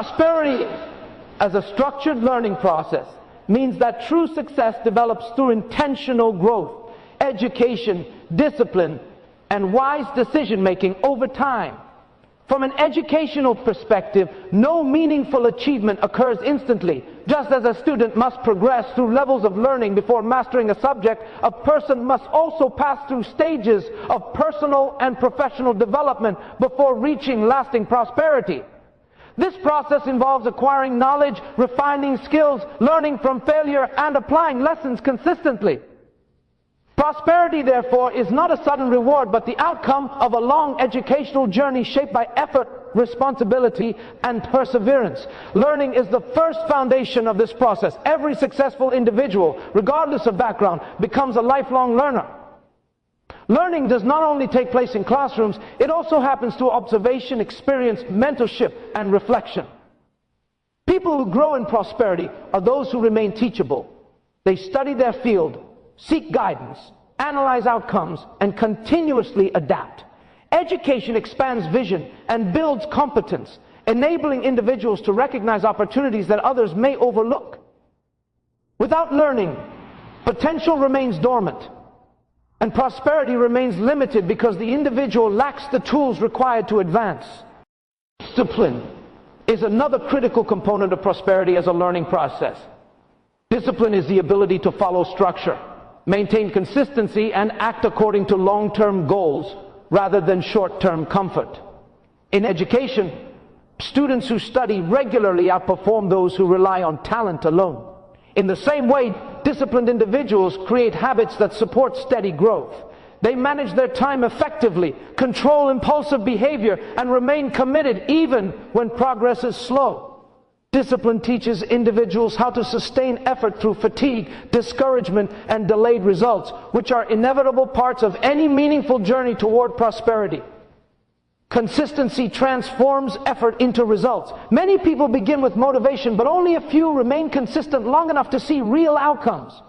Prosperity as a structured learning process means that true success develops through intentional growth, education, discipline, and wise decision-making over time. From an educational perspective, no meaningful achievement occurs instantly. Just as a student must progress through levels of learning before mastering a subject, a person must also pass through stages of personal and professional development before reaching lasting prosperity. This process involves acquiring knowledge, refining skills, learning from failure, and applying lessons consistently. Prosperity, therefore, is not a sudden reward, but the outcome of a long educational journey shaped by effort, responsibility, and perseverance. Learning is the first foundation of this process. Every successful individual, regardless of background, becomes a lifelong learner. Learning does not only take place in classrooms, it also happens through observation, experience, mentorship, and reflection. People who grow in prosperity are those who remain teachable. They study their field, seek guidance, analyze outcomes, and continuously adapt. Education expands vision and builds competence, enabling individuals to recognize opportunities that others may overlook. Without learning, potential remains dormant, and prosperity remains limited because the individual lacks the tools required to advance. Discipline is another critical component of prosperity as a learning process. Discipline is the ability to follow structure, maintain consistency, and act according to long-term goals rather than short-term comfort. In education, students who study regularly outperform those who rely on talent alone. In the same way, disciplined individuals create habits that support steady growth. They manage their time effectively, control impulsive behavior, and remain committed even when progress is slow. Discipline teaches individuals how to sustain effort through fatigue, discouragement, and delayed results, which are inevitable parts of any meaningful journey toward prosperity. Consistency transforms effort into results. Many people begin with motivation, but only a few remain consistent long enough to see real outcomes.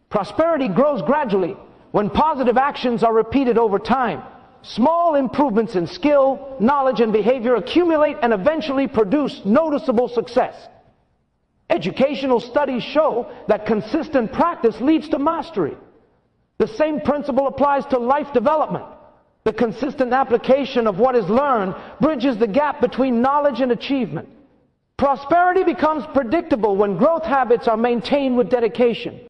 Prosperity grows gradually when positive actions are repeated over time. Small improvements in skill, knowledge, and behavior accumulate and eventually produce noticeable success. Educational studies show that consistent practice leads to mastery. The same principle applies to life development. The consistent application of what is learned bridges the gap between knowledge and achievement. Prosperity becomes predictable when growth habits are maintained with dedication.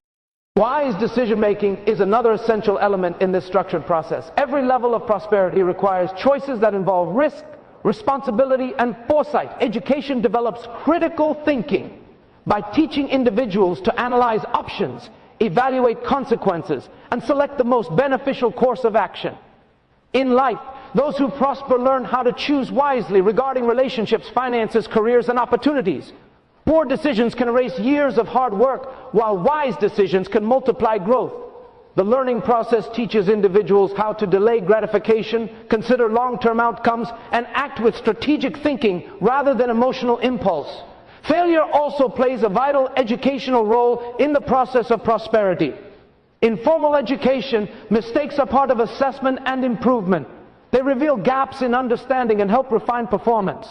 Wise decision-making is another essential element in this structured process. Every level of prosperity requires choices that involve risk, responsibility, and foresight. Education develops critical thinking by teaching individuals to analyze options, evaluate consequences, and select the most beneficial course of action. In life, those who prosper learn how to choose wisely regarding relationships, finances, careers, and opportunities. Poor decisions can erase years of hard work, while wise decisions can multiply growth. The learning process teaches individuals how to delay gratification, consider long-term outcomes, and act with strategic thinking rather than emotional impulse. Failure also plays a vital educational role in the process of prosperity. In formal education, mistakes are part of assessment and improvement. They reveal gaps in understanding and help refine performance.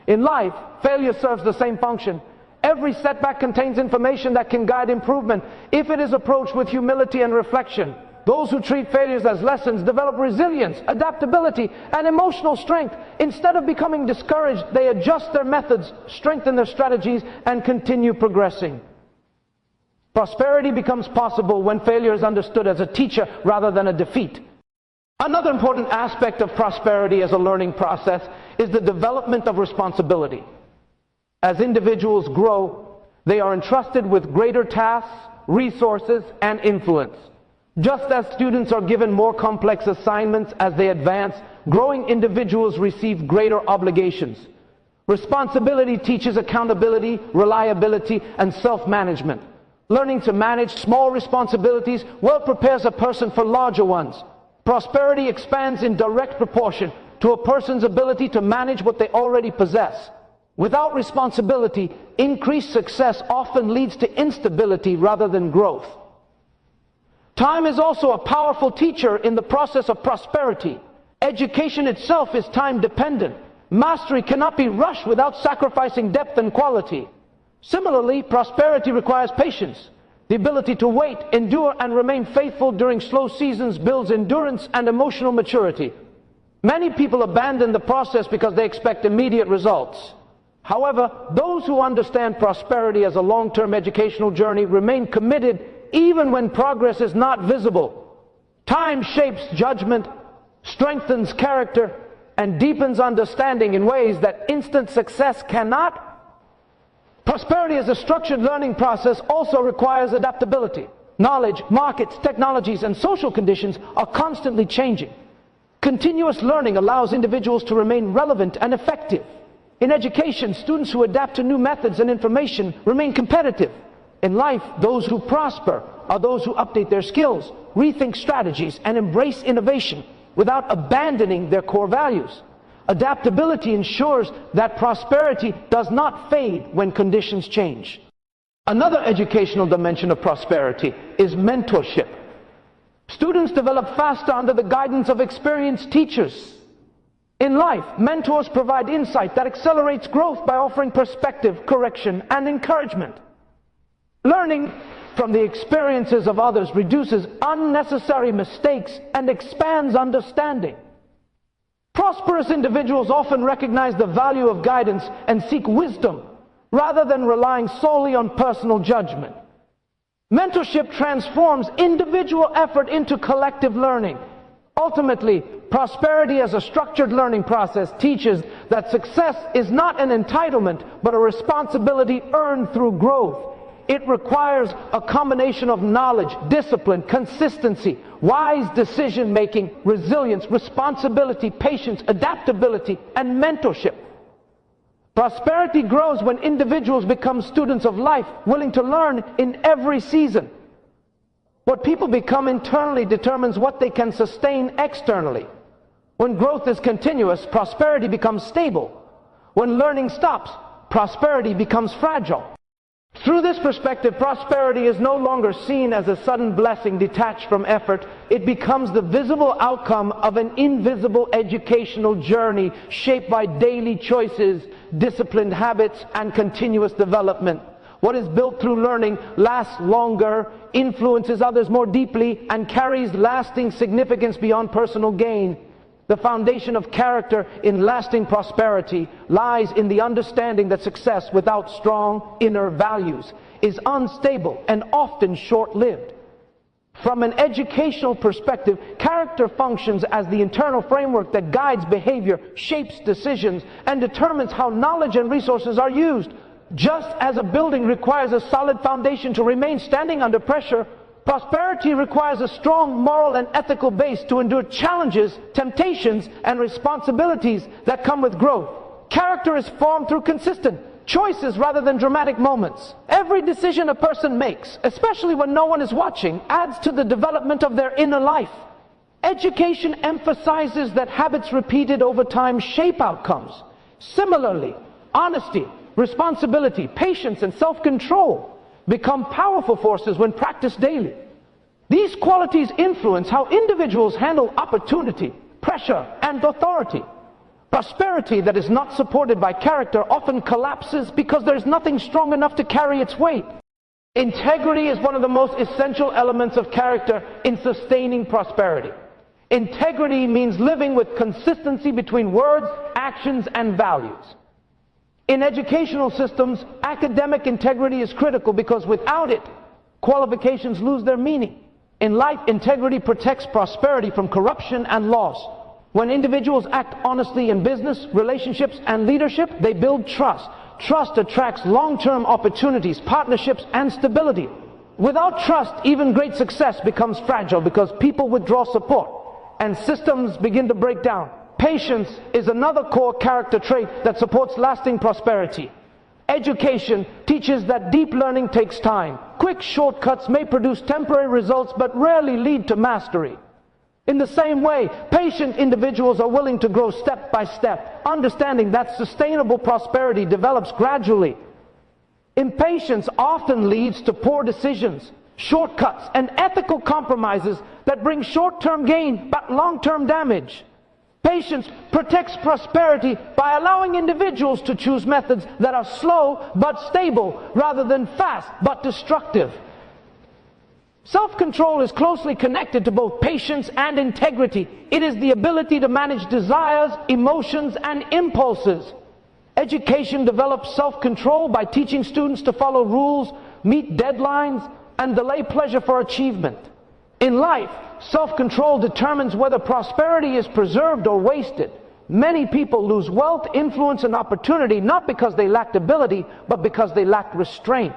In life, failure serves the same function. Every setback contains information that can guide improvement if it is approached with humility and reflection. Those who treat failures as lessons develop resilience, adaptability, and emotional strength. Instead of becoming discouraged, they adjust their methods, strengthen their strategies, and continue progressing. Prosperity becomes possible when failure is understood as a teacher rather than a defeat. Another important aspect of prosperity as a learning process is the development of responsibility. As individuals grow, they are entrusted with greater tasks, resources, and influence. Just as students are given more complex assignments as they advance, growing individuals receive greater obligations. Responsibility teaches accountability, reliability, and self-management. Learning to manage small responsibilities well prepares a person for larger ones. Prosperity expands in direct proportion to a person's ability to manage what they already possess. Without responsibility, increased success often leads to instability rather than growth. Time is also a powerful teacher in the process of prosperity. Education itself is time dependent. Mastery cannot be rushed without sacrificing depth and quality. Similarly, prosperity requires patience. The ability to wait, endure, and remain faithful during slow seasons builds endurance and emotional maturity. Many people abandon the process because they expect immediate results. However, those who understand prosperity as a long-term educational journey remain committed even when progress is not visible. Time shapes judgment, strengthens character, and deepens understanding in ways that instant success cannot. Prosperity as a structured learning process also requires adaptability. Knowledge, markets, technologies, and social conditions are constantly changing. Continuous learning allows individuals to remain relevant and effective. In education, students who adapt to new methods and information remain competitive. In life, those who prosper are those who update their skills, rethink strategies, and embrace innovation without abandoning their core values. Adaptability ensures that prosperity does not fade when conditions change. Another educational dimension of prosperity is mentorship. Students develop faster under the guidance of experienced teachers. In life, mentors provide insight that accelerates growth by offering perspective, correction, and encouragement. Learning from the experiences of others reduces unnecessary mistakes and expands understanding. Prosperous individuals often recognize the value of guidance and seek wisdom rather than relying solely on personal judgment. Mentorship transforms individual effort into collective learning. Ultimately, prosperity as a structured learning process teaches that success is not an entitlement, but a responsibility earned through growth. It requires a combination of knowledge, discipline, consistency, wise decision-making, resilience, responsibility, patience, adaptability, and mentorship. Prosperity grows when individuals become students of life, willing to learn in every season. What people become internally determines what they can sustain externally. When growth is continuous, prosperity becomes stable. When learning stops, prosperity becomes fragile. Through this perspective, prosperity is no longer seen as a sudden blessing detached from effort. It becomes the visible outcome of an invisible educational journey shaped by daily choices, disciplined habits, and continuous development. What is built through learning lasts longer, influences others more deeply, and carries lasting significance beyond personal gain. The foundation of character in lasting prosperity lies in the understanding that success without strong inner values is unstable and often short-lived. From an educational perspective, character functions as the internal framework that guides behavior, shapes decisions, and determines how knowledge and resources are used. Just as a building requires a solid foundation to remain standing under pressure, prosperity requires a strong moral and ethical base to endure challenges, temptations, and responsibilities that come with growth. Character is formed through consistent choices rather than dramatic moments. Every decision a person makes, especially when no one is watching, adds to the development of their inner life. Education emphasizes that habits repeated over time shape outcomes. Similarly, honesty, responsibility, patience, and self-control become powerful forces when practiced daily. These qualities influence how individuals handle opportunity, pressure, and authority. Prosperity that is not supported by character often collapses because there is nothing strong enough to carry its weight. Integrity is one of the most essential elements of character in sustaining prosperity. Integrity means living with consistency between words, actions, and values. In educational systems, academic integrity is critical because without it, qualifications lose their meaning. In life, integrity protects prosperity from corruption and loss. When individuals act honestly in business, relationships, and leadership, they build trust. Trust attracts long-term opportunities, partnerships, and stability. Without trust, even great success becomes fragile because people withdraw support and systems begin to break down. Patience is another core character trait that supports lasting prosperity. Education teaches that deep learning takes time. Quick shortcuts may produce temporary results but rarely lead to mastery. In the same way, patient individuals are willing to grow step by step, understanding that sustainable prosperity develops gradually. Impatience often leads to poor decisions, shortcuts, and ethical compromises that bring short-term gain but long-term damage. Patience protects prosperity by allowing individuals to choose methods that are slow but stable rather than fast but destructive. Self-control is closely connected to both patience and integrity. It is the ability to manage desires, emotions, and impulses. Education develops self-control by teaching students to follow rules, meet deadlines, and delay pleasure for achievement. In life, self-control determines whether prosperity is preserved or wasted. Many people lose wealth, influence, and opportunity not because they lacked ability, but because they lacked restraint.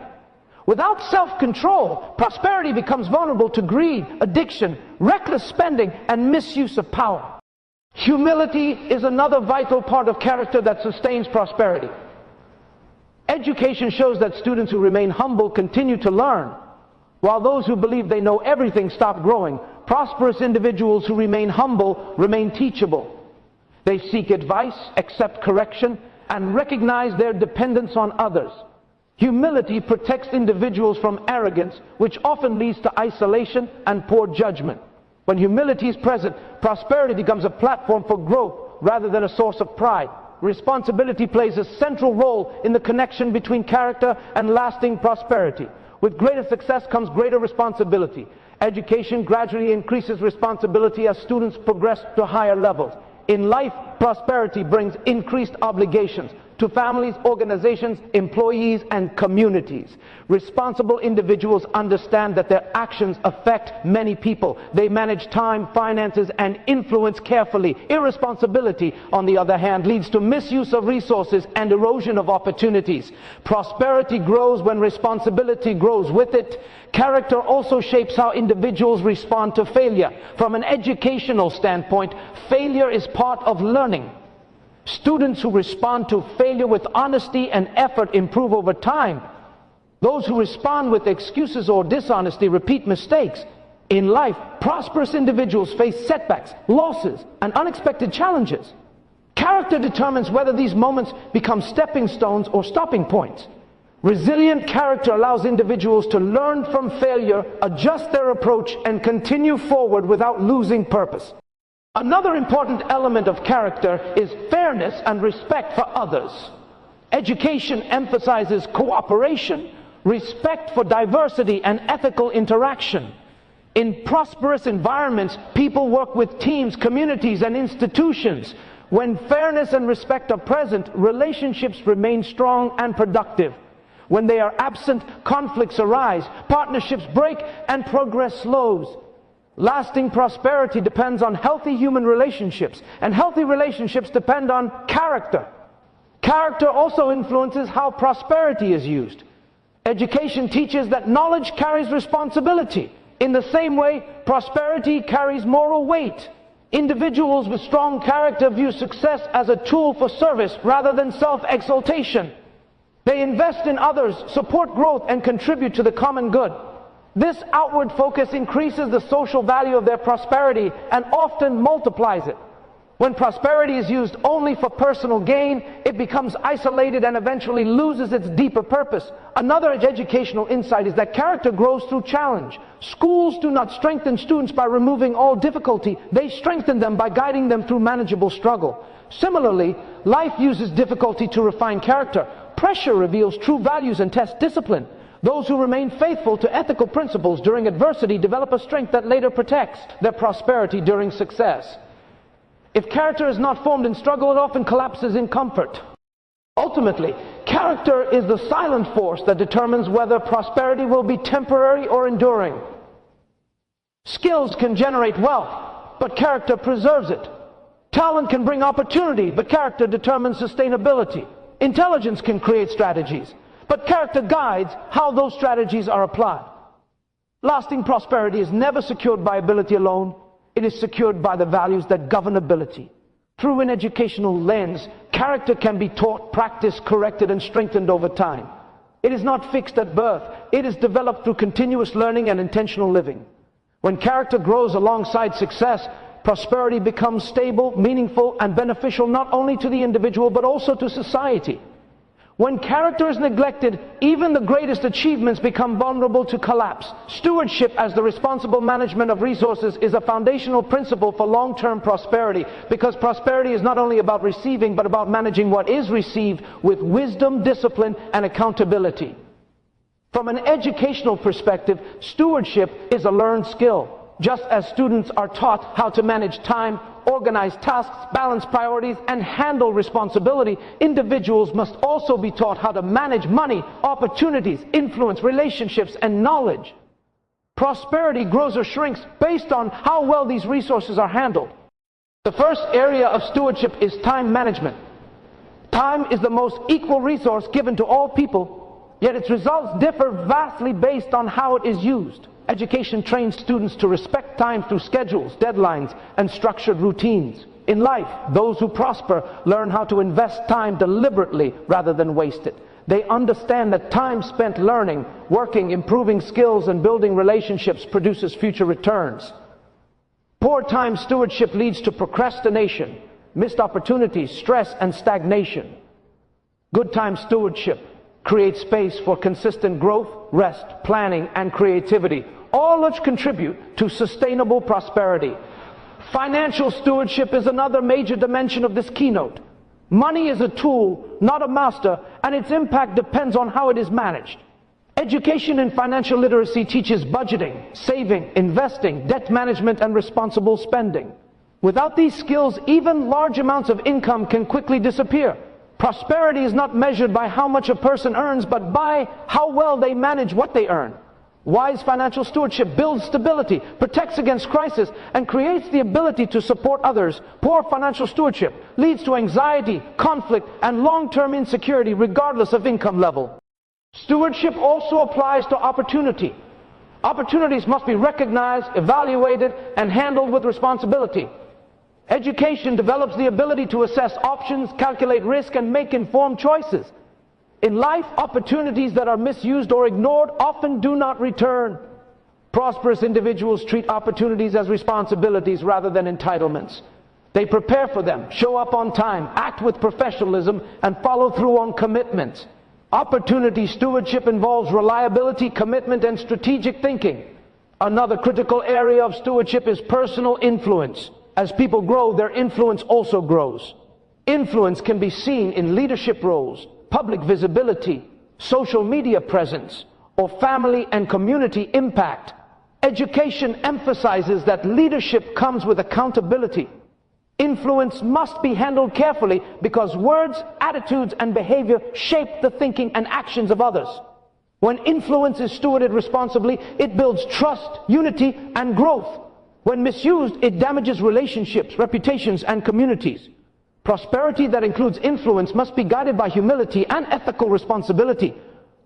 Without self-control, prosperity becomes vulnerable to greed, addiction, reckless spending, and misuse of power. Humility is another vital part of character that sustains prosperity. Education shows that students who remain humble continue to learn, while those who believe they know everything stop growing. Prosperous individuals who remain humble remain teachable. They seek advice, accept correction, and recognize their dependence on others. Humility protects individuals from arrogance, which often leads to isolation and poor judgment. When humility is present, prosperity becomes a platform for growth rather than a source of pride. Responsibility plays a central role in the connection between character and lasting prosperity. With greater success comes greater responsibility. Education gradually increases responsibility as students progress to higher levels. In life, prosperity brings increased obligations to families, organizations, employees, and communities. Responsible individuals understand that their actions affect many people. They manage time, finances, and influence carefully. Irresponsibility, on the other hand, leads to misuse of resources and erosion of opportunities. Prosperity grows when responsibility grows with it. Character also shapes how individuals respond to failure. From an educational standpoint, failure is part of learning. Students who respond to failure with honesty and effort improve over time. Those who respond with excuses or dishonesty repeat mistakes. In life, prosperous individuals face setbacks, losses, and unexpected challenges. Character determines whether these moments become stepping stones or stopping points. Resilient character allows individuals to learn from failure, adjust their approach, and continue forward without losing purpose. Another important element of character is fairness and respect for others. Education emphasizes cooperation, respect for diversity, and ethical interaction. In prosperous environments, people work with teams, communities, and institutions. When fairness and respect are present, relationships remain strong and productive. When they are absent, conflicts arise, partnerships break, and progress slows. Lasting prosperity depends on healthy human relationships, and healthy relationships depend on character. Character also influences how prosperity is used. Education teaches that knowledge carries responsibility. In the same way, prosperity carries moral weight. Individuals with strong character view success as a tool for service rather than self-exaltation. They invest in others, support growth, and contribute to the common good. This outward focus increases the social value of their prosperity and often multiplies it. When prosperity is used only for personal gain, it becomes isolated and eventually loses its deeper purpose. Another educational insight is that character grows through challenge. Schools do not strengthen students by removing all difficulty. They strengthen them by guiding them through manageable struggle. Similarly, life uses difficulty to refine character. Pressure reveals true values and tests discipline. Those who remain faithful to ethical principles during adversity develop a strength that later protects their prosperity during success. If character is not formed in struggle, it often collapses in comfort. Ultimately, character is the silent force that determines whether prosperity will be temporary or enduring. Skills can generate wealth, but character preserves it. Talent can bring opportunity, but character determines sustainability. Intelligence can create strategies, but character guides how those strategies are applied. Lasting prosperity is never secured by ability alone. It is secured by the values that govern ability. Through an educational lens, character can be taught, practiced, corrected, and strengthened over time. It is not fixed at birth. It is developed through continuous learning and intentional living. When character grows alongside success, prosperity becomes stable, meaningful, and beneficial not only to the individual but also to society. When character is neglected, even the greatest achievements become vulnerable to collapse. Stewardship, as the responsible management of resources, is a foundational principle for long-term prosperity, because prosperity is not only about receiving, but about managing what is received with wisdom, discipline, and accountability. From an educational perspective, stewardship is a learned skill. Just as students are taught how to manage time, organize tasks, balance priorities, and handle responsibility, individuals must also be taught how to manage money, opportunities, influence, relationships, and knowledge. Prosperity grows or shrinks based on how well these resources are handled. The first area of stewardship is time management. Time is the most equal resource given to all people, yet its results differ vastly based on how it is used. Education trains students to respect time through schedules, deadlines, and structured routines. In life, those who prosper learn how to invest time deliberately rather than waste it. They understand that time spent learning, working, improving skills, and building relationships produces future returns. Poor time stewardship leads to procrastination, missed opportunities, stress, and stagnation. Good time stewardship creates space for consistent growth, rest, planning, and creativity, all which contribute to sustainable prosperity. Financial stewardship is another major dimension of this keynote. Money is a tool, not a master, and its impact depends on how it is managed. Education in financial literacy teaches budgeting, saving, investing, debt management, and responsible spending. Without these skills, even large amounts of income can quickly disappear. Prosperity is not measured by how much a person earns, but by how well they manage what they earn. Wise financial stewardship builds stability, protects against crisis, and creates the ability to support others. Poor financial stewardship leads to anxiety, conflict, and long-term insecurity regardless of income level. Stewardship also applies to opportunity. Opportunities must be recognized, evaluated, and handled with responsibility. Education develops the ability to assess options, calculate risk, and make informed choices. In life, opportunities that are misused or ignored often do not return. Prosperous individuals treat opportunities as responsibilities rather than entitlements. They prepare for them, show up on time, act with professionalism, and follow through on commitments. Opportunity stewardship involves reliability, commitment, and strategic thinking. Another critical area of stewardship is personal influence. As people grow, their influence also grows. Influence can be seen in leadership roles, public visibility, social media presence, or family and community impact. Education emphasizes that leadership comes with accountability. Influence must be handled carefully because words, attitudes, and behavior shape the thinking and actions of others. When influence is stewarded responsibly, it builds trust, unity, and growth. When misused, it damages relationships, reputations, and communities. Prosperity that includes influence must be guided by humility and ethical responsibility.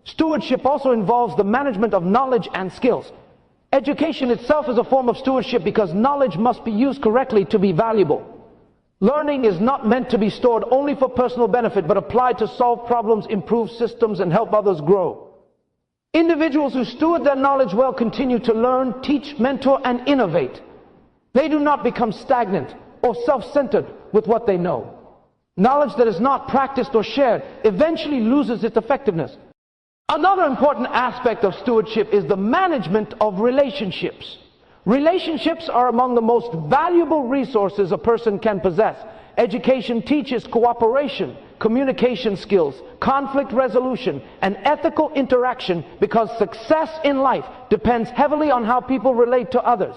Stewardship also involves the management of knowledge and skills. Education itself is a form of stewardship because knowledge must be used correctly to be valuable. Learning is not meant to be stored only for personal benefit, but applied to solve problems, improve systems, and help others grow. Individuals who steward their knowledge well continue to learn, teach, mentor, and innovate. They do not become stagnant or self-centered with what they know. Knowledge that is not practiced or shared eventually loses its effectiveness. Another important aspect of stewardship is the management of relationships. Relationships are among the most valuable resources a person can possess. Education teaches cooperation, communication skills, conflict resolution, and ethical interaction because success in life depends heavily on how people relate to others.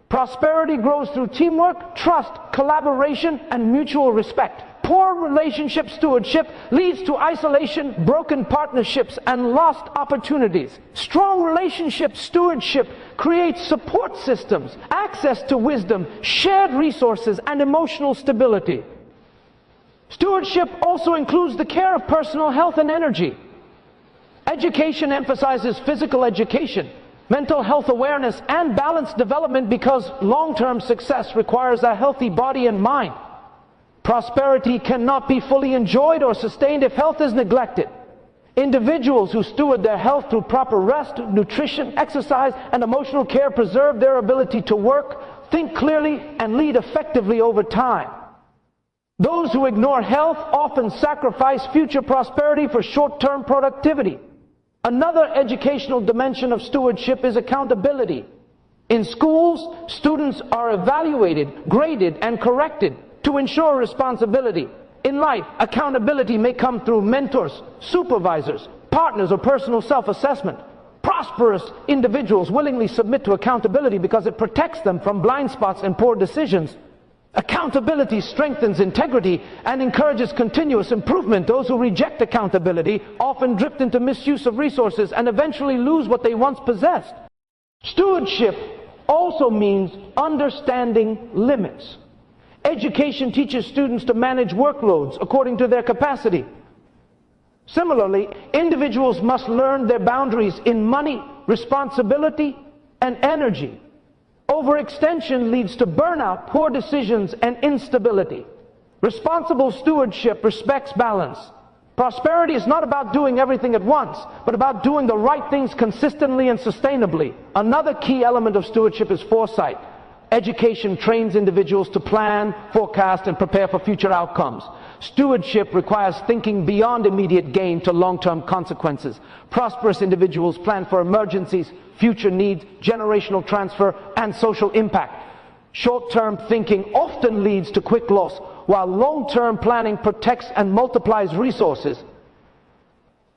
Prosperity grows through teamwork, trust, collaboration, and mutual respect. Poor relationship stewardship leads to isolation, broken partnerships, and lost opportunities. Strong relationship stewardship creates support systems, access to wisdom, shared resources, and emotional stability. Stewardship also includes the care of personal health and energy. Education emphasizes physical education, mental health awareness, and balanced development because long-term success requires a healthy body and mind. Prosperity cannot be fully enjoyed or sustained if health is neglected. Individuals who steward their health through proper rest, nutrition, exercise, and emotional care preserve their ability to work, think clearly, and lead effectively over time. Those who ignore health often sacrifice future prosperity for short-term productivity. Another educational dimension of stewardship is accountability. In schools, students are evaluated, graded, and corrected to ensure responsibility. In life, accountability may come through mentors, supervisors, partners, or personal self-assessment. Prosperous individuals willingly submit to accountability because it protects them from blind spots and poor decisions. Accountability strengthens integrity and encourages continuous improvement. Those who reject accountability often drift into misuse of resources and eventually lose what they once possessed. Stewardship also means understanding limits. Education teaches students to manage workloads according to their capacity. Similarly, individuals must learn their boundaries in money, responsibility, and energy. Overextension leads to burnout, poor decisions, and instability. Responsible stewardship respects balance. Prosperity is not about doing everything at once, but about doing the right things consistently and sustainably. Another key element of stewardship is foresight. Education trains individuals to plan, forecast, and prepare for future outcomes. Stewardship requires thinking beyond immediate gain to long-term consequences. Prosperous individuals plan for emergencies, future needs, generational transfer, and social impact. Short-term thinking often leads to quick loss, while long-term planning protects and multiplies resources.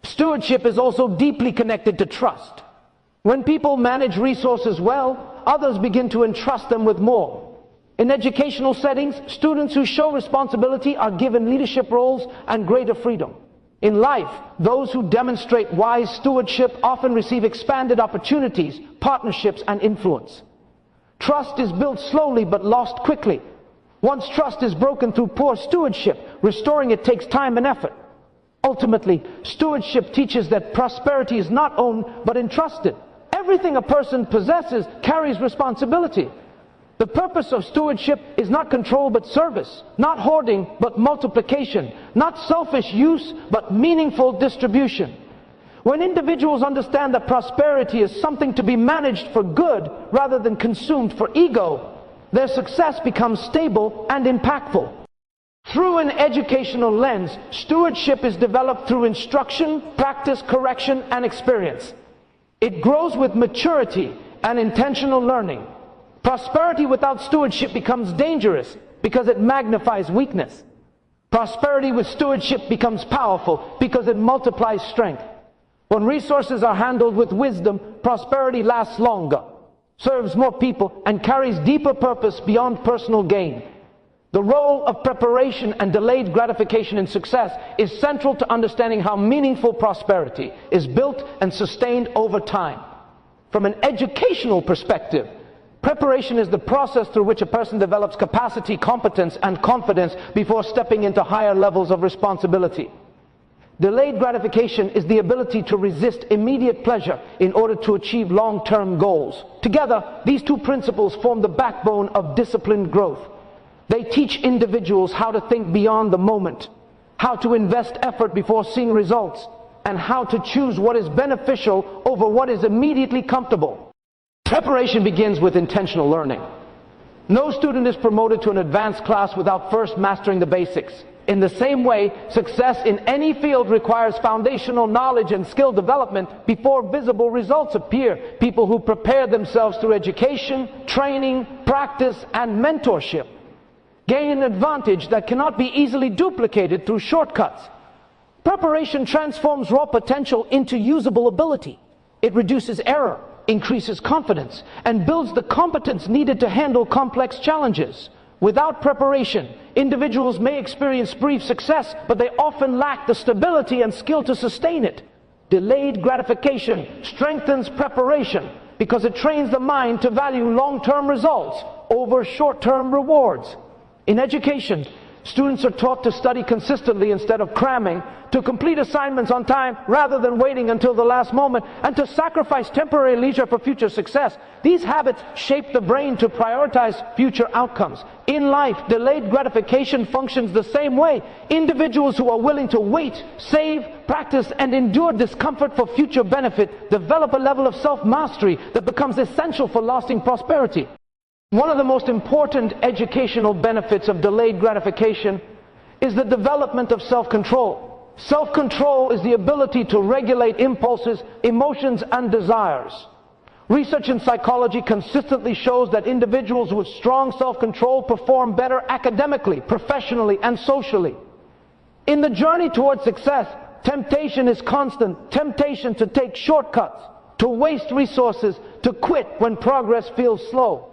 Stewardship is also deeply connected to trust. When people manage resources well, others begin to entrust them with more. In educational settings, students who show responsibility are given leadership roles and greater freedom. In life, those who demonstrate wise stewardship often receive expanded opportunities, partnerships, and influence. Trust is built slowly but lost quickly. Once trust is broken through poor stewardship, restoring it takes time and effort. Ultimately, stewardship teaches that prosperity is not owned but entrusted. Everything a person possesses carries responsibility. The purpose of stewardship is not control but service, not hoarding but multiplication, not selfish use but meaningful distribution. When individuals understand that prosperity is something to be managed for good rather than consumed for ego, their success becomes stable and impactful. Through an educational lens, stewardship is developed through instruction, practice, correction, and experience. It grows with maturity and intentional learning. Prosperity without stewardship becomes dangerous because it magnifies weakness. Prosperity with stewardship becomes powerful because it multiplies strength. When resources are handled with wisdom, prosperity lasts longer, serves more people, and carries deeper purpose beyond personal gain. The role of preparation and delayed gratification in success is central to understanding how meaningful prosperity is built and sustained over time. From an educational perspective, preparation is the process through which a person develops capacity, competence, and confidence before stepping into higher levels of responsibility. Delayed gratification is the ability to resist immediate pleasure in order to achieve long-term goals. Together, these two principles form the backbone of disciplined growth. They teach individuals how to think beyond the moment, how to invest effort before seeing results, and how to choose what is beneficial over what is immediately comfortable. Preparation begins with intentional learning. No student is promoted to an advanced class without first mastering the basics. In the same way, success in any field requires foundational knowledge and skill development before visible results appear. People who prepare themselves through education, training, practice, and mentorship gain an advantage that cannot be easily duplicated through shortcuts. Preparation transforms raw potential into usable ability. It reduces error, increases confidence, and builds the competence needed to handle complex challenges. Without preparation, individuals may experience brief success, but they often lack the stability and skill to sustain it. Delayed gratification strengthens preparation because it trains the mind to value long-term results over short-term rewards. In education, students are taught to study consistently instead of cramming, to complete assignments on time rather than waiting until the last moment, and to sacrifice temporary leisure for future success. These habits shape the brain to prioritize future outcomes. In life, delayed gratification functions the same way. Individuals who are willing to wait, save, practice, and endure discomfort for future benefit develop a level of self-mastery that becomes essential for lasting prosperity. One of the most important educational benefits of delayed gratification is the development of self-control. Self-control is the ability to regulate impulses, emotions, and desires. Research in psychology consistently shows that individuals with strong self-control perform better academically, professionally, and socially. In the journey towards success, temptation is constant. Temptation to take shortcuts, to waste resources, to quit when progress feels slow.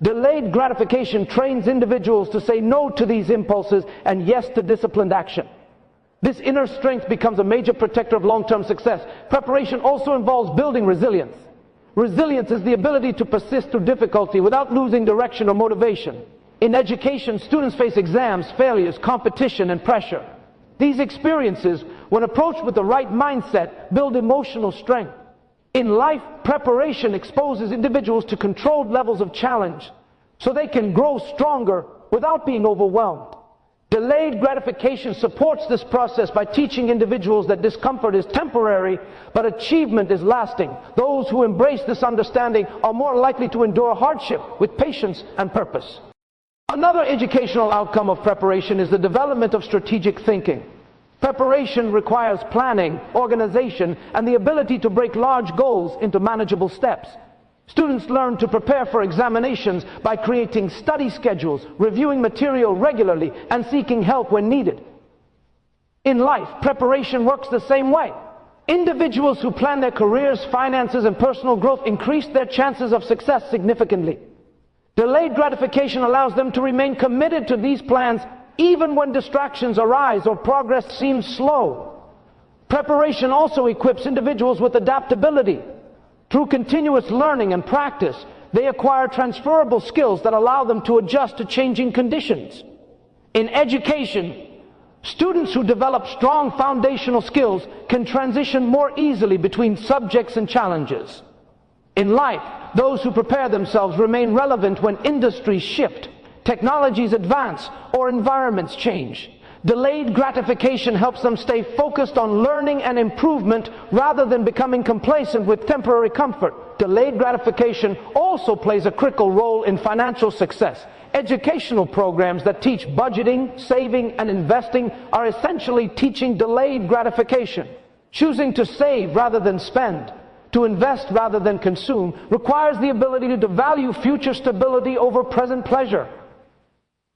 Delayed gratification trains individuals to say no to these impulses and yes to disciplined action. This inner strength becomes a major protector of long-term success. Preparation also involves building resilience. Resilience is the ability to persist through difficulty without losing direction or motivation. In education, students face exams, failures, competition, and pressure. These experiences, when approached with the right mindset, build emotional strength. In life, preparation exposes individuals to controlled levels of challenge so they can grow stronger without being overwhelmed. Delayed gratification supports this process by teaching individuals that discomfort is temporary, but achievement is lasting. Those who embrace this understanding are more likely to endure hardship with patience and purpose. Another educational outcome of preparation is the development of strategic thinking. Preparation requires planning, organization, and the ability to break large goals into manageable steps. Students learn to prepare for examinations by creating study schedules, reviewing material regularly, and seeking help when needed. In life, preparation works the same way. Individuals who plan their careers, finances, and personal growth increase their chances of success significantly. Delayed gratification allows them to remain committed to these plans even when distractions arise or progress seems slow. Preparation also equips individuals with adaptability. Through continuous learning and practice, they acquire transferable skills that allow them to adjust to changing conditions. In education, students who develop strong foundational skills can transition more easily between subjects and challenges. In life, those who prepare themselves remain relevant when industries shift, technologies advance, or environments change. Delayed gratification helps them stay focused on learning and improvement rather than becoming complacent with temporary comfort. Delayed gratification also plays a critical role in financial success. Educational programs that teach budgeting, saving, and investing are essentially teaching delayed gratification. Choosing to save rather than spend, to invest rather than consume, requires the ability to value future stability over present pleasure.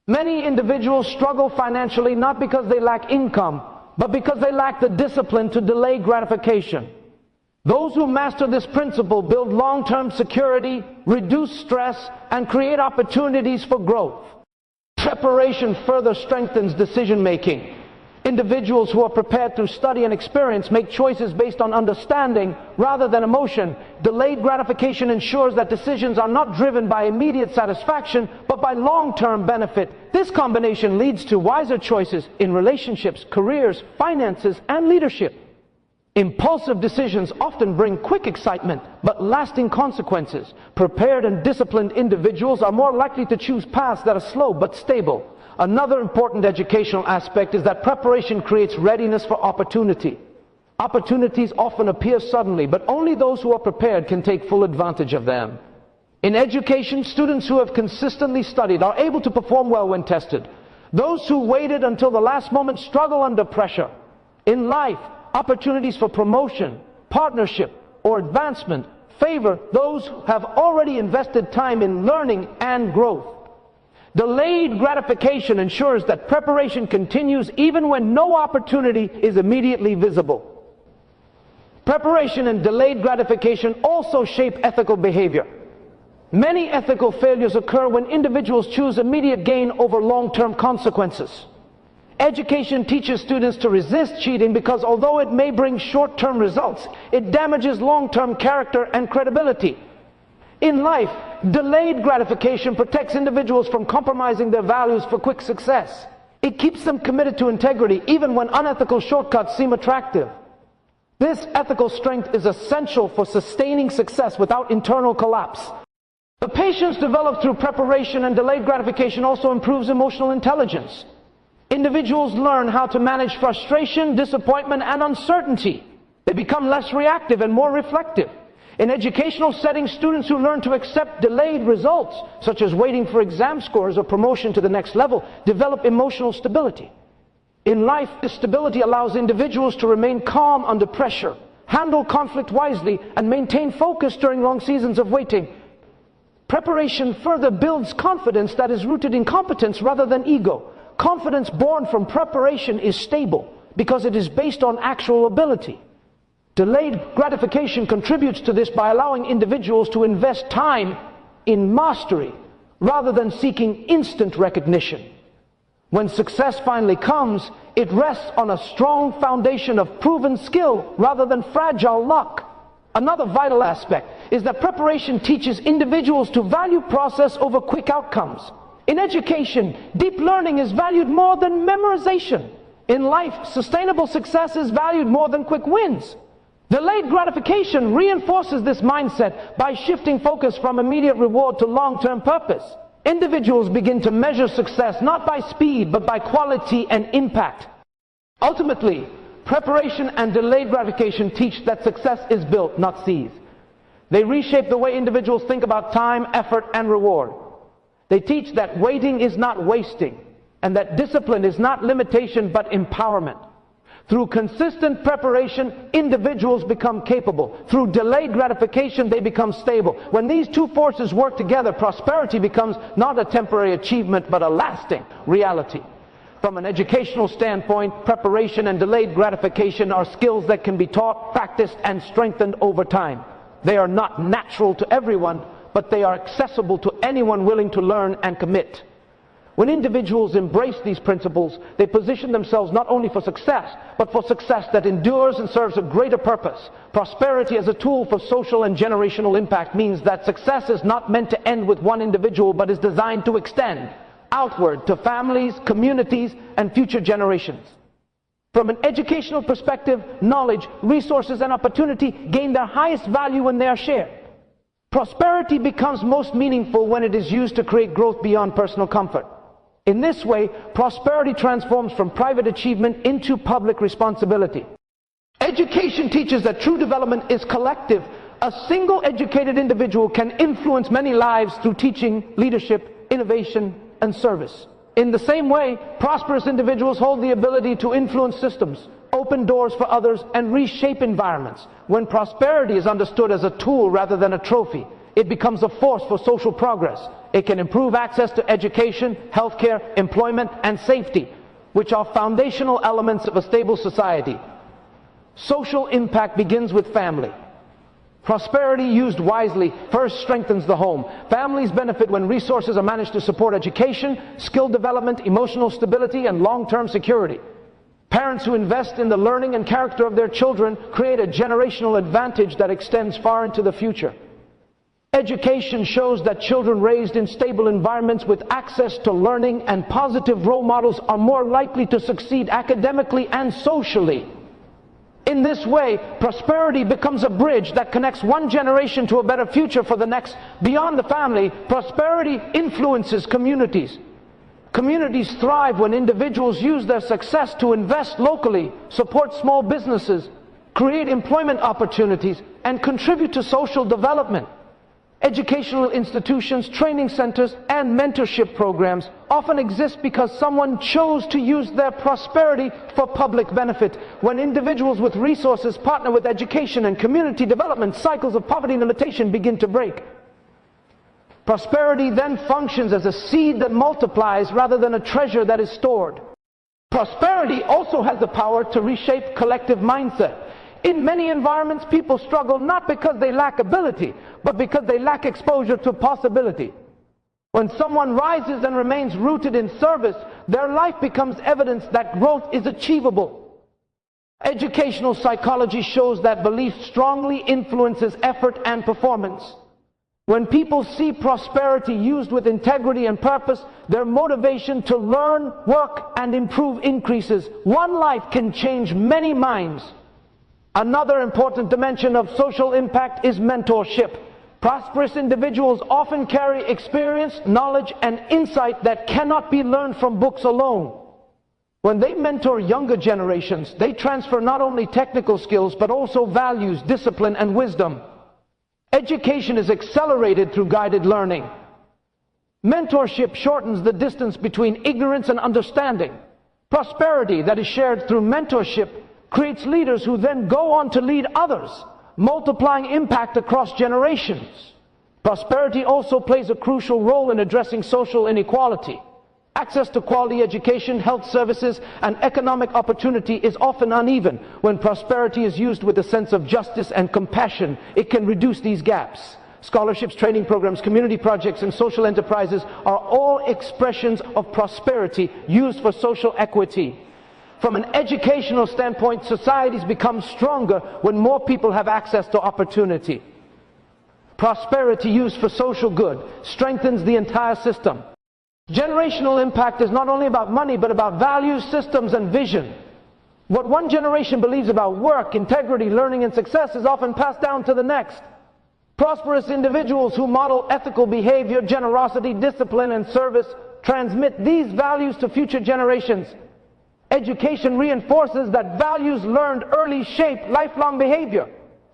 Many individuals struggle financially not because they lack income, but because they lack the discipline to delay gratification. Those who master this principle build long-term security, reduce stress, and create opportunities for growth. Preparation further strengthens decision-making. Individuals who are prepared through study and experience make choices based on understanding rather than emotion. Delayed gratification ensures that decisions are not driven by immediate satisfaction, but by long-term benefit. This combination leads to wiser choices in relationships, careers, finances, and leadership. Impulsive decisions often bring quick excitement, but lasting consequences. Prepared and disciplined individuals are more likely to choose paths that are slow but stable. Another important educational aspect is that preparation creates readiness for opportunity. Opportunities often appear suddenly, but only those who are prepared can take full advantage of them. In education, students who have consistently studied are able to perform well when tested. Those who waited until the last moment struggle under pressure. In life, opportunities for promotion, partnership, or advancement favor those who have already invested time in learning and growth. Delayed gratification ensures that preparation continues even when no opportunity is immediately visible. Preparation and delayed gratification also shape ethical behavior. Many ethical failures occur when individuals choose immediate gain over long-term consequences. Education teaches students to resist cheating because although it may bring short-term results, it damages long-term character and credibility. In life, delayed gratification protects individuals from compromising their values for quick success. It keeps them committed to integrity even when unethical shortcuts seem attractive. This ethical strength is essential for sustaining success without internal collapse. The patience developed through preparation and delayed gratification also improves emotional intelligence. Individuals learn how to manage frustration, disappointment, and uncertainty. They become less reactive and more reflective. In educational settings, students who learn to accept delayed results, such as waiting for exam scores or promotion to the next level, develop emotional stability. In life, this stability allows individuals to remain calm under pressure, handle conflict wisely, and maintain focus during long seasons of waiting. Preparation further builds confidence that is rooted in competence rather than ego. Confidence born from preparation is stable because it is based on actual ability. Delayed gratification contributes to this by allowing individuals to invest time in mastery rather than seeking instant recognition. When success finally comes, it rests on a strong foundation of proven skill rather than fragile luck. Another vital aspect is that preparation teaches individuals to value process over quick outcomes. In education, deep learning is valued more than memorization. In life, sustainable success is valued more than quick wins. Delayed gratification reinforces this mindset by shifting focus from immediate reward to long-term purpose. Individuals begin to measure success not by speed, but by quality and impact. Ultimately, preparation and delayed gratification teach that success is built, not seized. They reshape the way individuals think about time, effort, and reward. They teach that waiting is not wasting, and that discipline is not limitation but empowerment. Through consistent preparation, individuals become capable. Through delayed gratification, they become stable. When these two forces work together, prosperity becomes not a temporary achievement but a lasting reality. From an educational standpoint, preparation and delayed gratification are skills that can be taught, practiced, and strengthened over time. They are not natural to everyone, but they are accessible to anyone willing to learn and commit. When individuals embrace these principles, they position themselves not only for success, but for success that endures and serves a greater purpose. Prosperity as a tool for social and generational impact means that success is not meant to end with one individual, but is designed to extend outward to families, communities, and future generations. From an educational perspective, knowledge, resources, and opportunity gain their highest value when they are shared. Prosperity becomes most meaningful when it is used to create growth beyond personal comfort. In this way, prosperity transforms from private achievement into public responsibility. Education teaches that true development is collective. A single educated individual can influence many lives through teaching, leadership, innovation, and service. In the same way, prosperous individuals hold the ability to influence systems, open doors for others, and reshape environments. When prosperity is understood as a tool rather than a trophy, it becomes a force for social progress. It can improve access to education, healthcare, employment, and safety, which are foundational elements of a stable society. Social impact begins with family. Prosperity used wisely first strengthens the home. Families benefit when resources are managed to support education, skill development, emotional stability, and long-term security. Parents who invest in the learning and character of their children create a generational advantage that extends far into the future. Education shows that children raised in stable environments with access to learning and positive role models are more likely to succeed academically and socially. In this way, prosperity becomes a bridge that connects one generation to a better future for the next. Beyond the family, prosperity influences communities. Communities thrive when individuals use their success to invest locally, support small businesses, create employment opportunities, and contribute to social development. Educational institutions, training centers, and mentorship programs often exist because someone chose to use their prosperity for public benefit. When individuals with resources partner with education and community development, cycles of poverty and limitation begin to break. Prosperity then functions as a seed that multiplies rather than a treasure that is stored. Prosperity also has the power to reshape collective mindset. In many environments, people struggle not because they lack ability, but because they lack exposure to possibility. When someone rises and remains rooted in service, their life becomes evidence that growth is achievable. Educational psychology shows that belief strongly influences effort and performance. When people see prosperity used with integrity and purpose, their motivation to learn, work, and improve increases. One life can change many minds. Another important dimension of social impact is mentorship. Prosperous individuals often carry experience, knowledge, and insight that cannot be learned from books alone. When they mentor younger generations, they transfer not only technical skills, but also values, discipline, and wisdom. Education is accelerated through guided learning. Mentorship shortens the distance between ignorance and understanding. Prosperity that is shared through mentorship creates leaders who then go on to lead others, multiplying impact across generations. Prosperity also plays a crucial role in addressing social inequality. Access to quality education, health services, and economic opportunity is often uneven. When prosperity is used with a sense of justice and compassion, it can reduce these gaps. Scholarships, training programs, community projects, and social enterprises are all expressions of prosperity used for social equity. From an educational standpoint, societies become stronger when more people have access to opportunity. Prosperity used for social good strengthens the entire system. Generational impact is not only about money, but about values, systems, and vision. What one generation believes about work, integrity, learning, and success is often passed down to the next. Prosperous individuals who model ethical behavior, generosity, discipline, and service transmit these values to future generations. Education reinforces that values learned early shape lifelong behavior.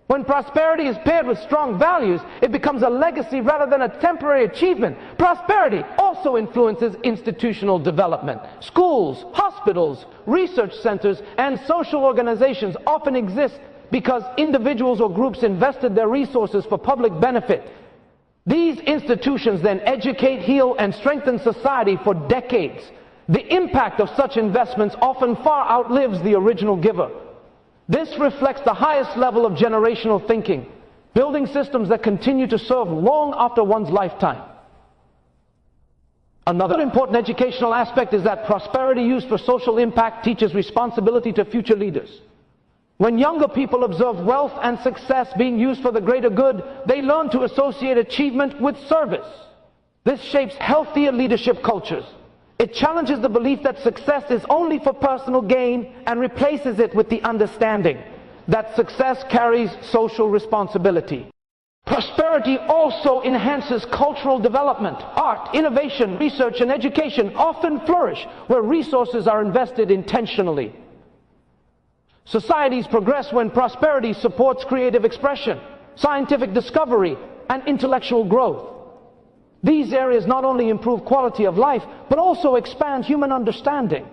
When prosperity is paired with strong values, it becomes a legacy rather than a temporary achievement. Prosperity also influences institutional development. Schools, hospitals, research centers, and social organizations often exist because individuals or groups invested their resources for public benefit. These institutions then educate, heal, and strengthen society for decades. The impact of such investments often far outlives the original giver. This reflects the highest level of generational thinking, building systems that continue to serve long after one's lifetime. Another important educational aspect is that prosperity used for social impact teaches responsibility to future leaders. When younger people observe wealth and success being used for the greater good, they learn to associate achievement with service. This shapes healthier leadership cultures. It challenges the belief that success is only for personal gain and replaces it with the understanding that success carries social responsibility. Prosperity also enhances cultural development. Art, innovation, research, and education often flourish where resources are invested intentionally. Societies progress when prosperity supports creative expression, scientific discovery, and intellectual growth. These areas not only improve quality of life, but also expand human understanding.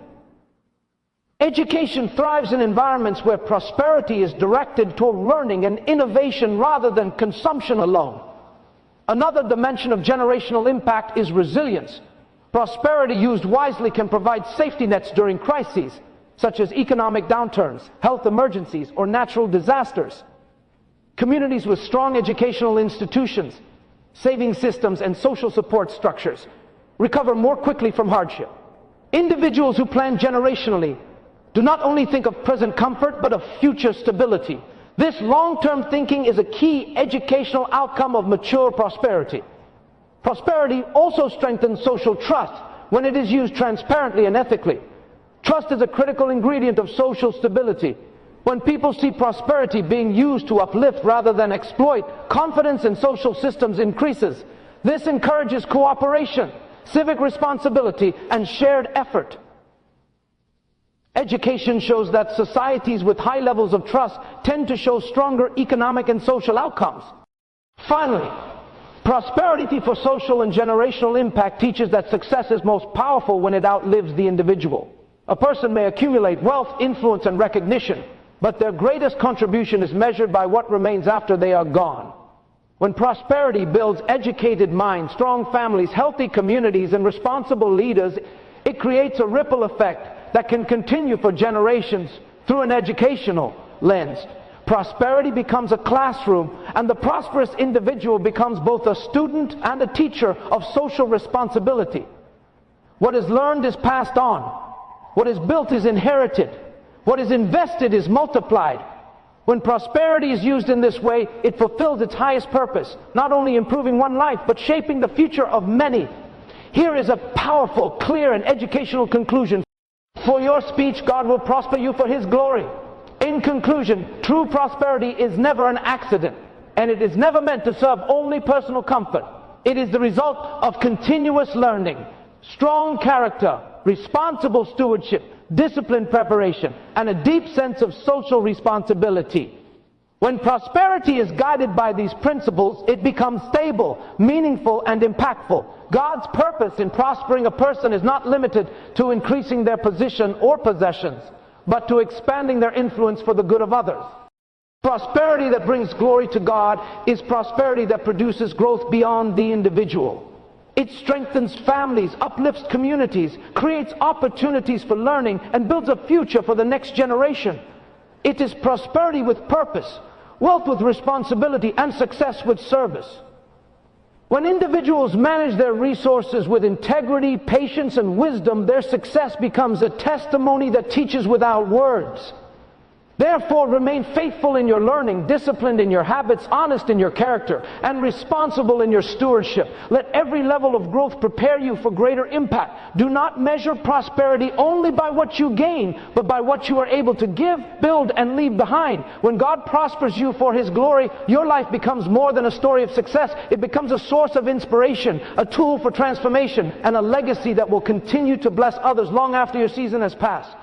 Education thrives in environments where prosperity is directed toward learning and innovation rather than consumption alone. Another dimension of generational impact is resilience. Prosperity used wisely can provide safety nets during crises, such as economic downturns, health emergencies, or natural disasters. Communities with strong educational institutions, saving systems, and social support structures recover more quickly from hardship. Individuals who plan generationally do not only think of present comfort, but of future stability. This long-term thinking is a key educational outcome of mature prosperity. Prosperity also strengthens social trust when it is used transparently and ethically. Trust is a critical ingredient of social stability. When people see prosperity being used to uplift rather than exploit, confidence in social systems increases. This encourages cooperation, civic responsibility, and shared effort. Education shows that societies with high levels of trust tend to show stronger economic and social outcomes. Finally, prosperity for social and generational impact teaches that success is most powerful when it outlives the individual. A person may accumulate wealth, influence, and recognition, but their greatest contribution is measured by what remains after they are gone. When prosperity builds educated minds, strong families, healthy communities, and responsible leaders, it creates a ripple effect that can continue for generations through an educational lens. Prosperity becomes a classroom, and the prosperous individual becomes both a student and a teacher of social responsibility. What is learned is passed on. What is built is inherited. What is invested is multiplied. When prosperity is used in this way, it fulfills its highest purpose, not only improving one life, but shaping the future of many. Here is a powerful, clear, and educational conclusion. For your speech, God will prosper you for His glory. In conclusion, true prosperity is never an accident, and it is never meant to serve only personal comfort. It is the result of continuous learning, strong character, responsible stewardship, disciplined preparation, and a deep sense of social responsibility. When prosperity is guided by these principles, it becomes stable, meaningful, and impactful. God's purpose in prospering a person is not limited to increasing their position or possessions, but to expanding their influence for the good of others. Prosperity that brings glory to God is prosperity that produces growth beyond the individual. It strengthens families, uplifts communities, creates opportunities for learning, and builds a future for the next generation. It is prosperity with purpose, wealth with responsibility, and success with service. When individuals manage their resources with integrity, patience, and wisdom, their success becomes a testimony that teaches without words. Therefore, remain faithful in your learning, disciplined in your habits, honest in your character, and responsible in your stewardship. Let every level of growth prepare you for greater impact. Do not measure prosperity only by what you gain, but by what you are able to give, build, and leave behind. When God prospers you for His glory, your life becomes more than a story of success. It becomes a source of inspiration, a tool for transformation, and a legacy that will continue to bless others long after your season has passed.